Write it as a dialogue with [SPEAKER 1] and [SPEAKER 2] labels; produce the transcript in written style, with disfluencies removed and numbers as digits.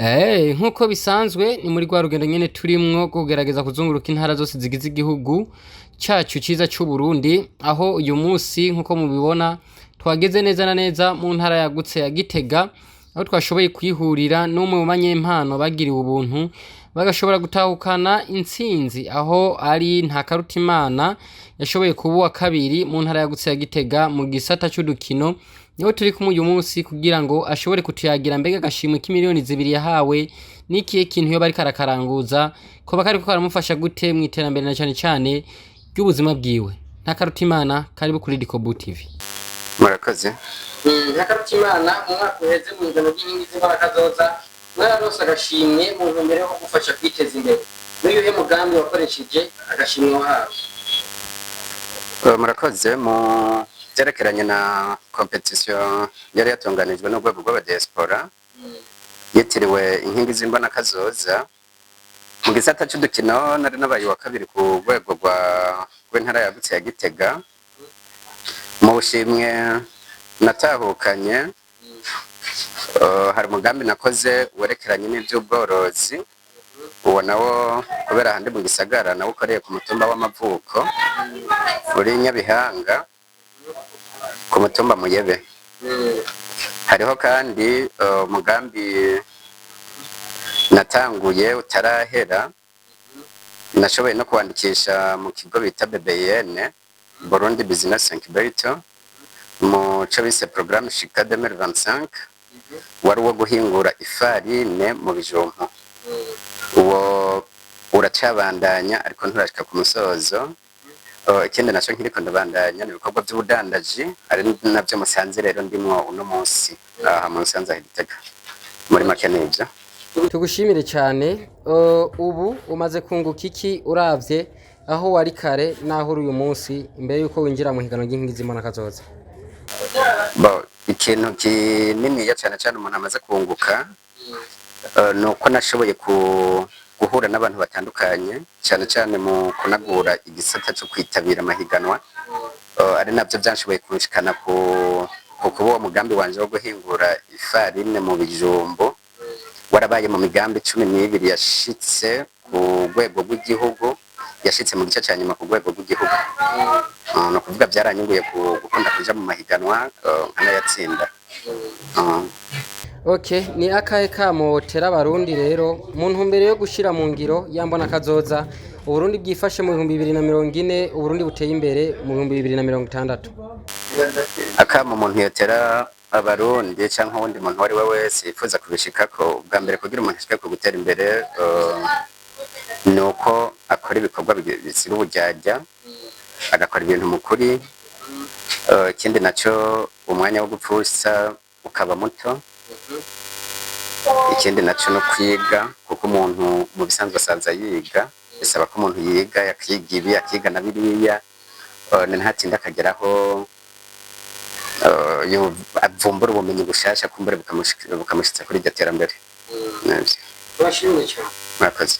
[SPEAKER 1] Nkuko bisanzwe ni muri rwa rugendo nyene turimwo kugerageza kuzunguruka intara zose zigize igihugu cacu ciza c'u Burundi, aho uyu musi nkuko mubibona twageze neza na neza mu ntara yagutse ya Gitega, aho twashoboye kwihurira n'umwe mu banyempano bagiriwe ubuntu bagashobora gutahukana intsinzi, aho ari Ntakarutimana yashoboye kuba uwa kabiri mu ntara yagutse ya Gitega mu gisata c'udukino. Niwe turi kumwe uyu munsi kugira ngo ashobore kutuyagira mbega agashimwe k'imiliyoni 2 yahawe n'ikihe kintu yoba ariko arakaranguza ko bakariko karamufasha gute mu iterambere na cyane cyane ry'ubuzima bwiwe. Ntakarutimana, karibu kuri Dikobu TV.
[SPEAKER 2] Murakoze.
[SPEAKER 1] Ntakarutimana, mu mwaka uheze mu ngano y'inkingi z'imbaraga mwararonse agashimwe mu ntumbero yo kugufasha kwiteza imbere. N'uyuhe mugambi wakoresheje agashimwe wahawe?
[SPEAKER 2] Murakoze. Mu byerekeranye na competition yari yatunganijwe n'urwego rw'abadiaspora yitiriwe inkingi z'imbonakazoza mu gisata c'udukino, nari nabaye wa kabiri ku rwego rw'intara yagutse ya Gitega. Mu bushimwe natahukanye hari umugambi nakoze werekeranye n'ivy'ubworozi, uwo nawo kubera handi mu gisagara nawo ukoreye ku mutumba w'amavuko uri Nyabihanga ku mutumba Muyebe. Hariho kandi umugambi natanguye utarahera, nashoboye no kwandikisha mu kigo bita BBN, Burundi Business Incubator, mu cyo bise programme Shika 2025, wari uwo guhingura ifarine mu bijumbu. Uwo uracabandanya ariko nturashika ku musozo. Ikindi naco nkiriko ndabandanya ibikorwa by'ubudandaji ari navyo musanze rero ndimwo uno munsi aha mu Nsanza Gitega muri make nivyo.
[SPEAKER 1] Tugushimire cyane. Ubu umaze kunguka iki uravye aho wari kare naho uri uyu munsi imbere yuko winjira mu higano ry'inkingi z'imbonakazoza?
[SPEAKER 2] Ikintu kinini ya cyane umuntu amaze kunguka nuko nashoboye guhura n'abantu batandukanye, cyane mu kunagura igisata cyo kwitabira amahiganwa, ari navyo byanshoboye kunshikana ku kuba umugambi wanje wo guhingura ifarine mu bijumbu warabaye mu migambi 12 yashitse ku rwego rw'igihugu, yashitse mu gice cya nyuma ku rwego rw'igihugu. No kuvuga byaranyunguye gukunda kuja mu mahiganwa nkanayatsinda.
[SPEAKER 1] Okay, ni akahe kamotera abarundi rero mu ntumbero yo gushira mu ngiro yambona kazoza Uburundi bwifashe mu 2040, Uburundi buteye imbere mu 2060?
[SPEAKER 2] Akamo umuntu yotera abarundi canke wundi muntu wari we wese yifuza kubishikako, bwa mbere kugira umuntu ashike ku gutera imbere nuko akora ibikorwa bizira ubujyajya, agakora ibintu mukuri. Ikindi naco umwanya wo gupfusa ukaba muto. Ikindi naco no kwiga, kuko umuntu mu bisanzwe asanza yiga, bisaba ko umuntu yiga yakiga ibi akiga na biriya, ntatinda akageraho avumbura ubumenyi bushasha kumbura bukamushitsa kuri iryo terambere.
[SPEAKER 1] Bashimye cyane.
[SPEAKER 2] Murakoze.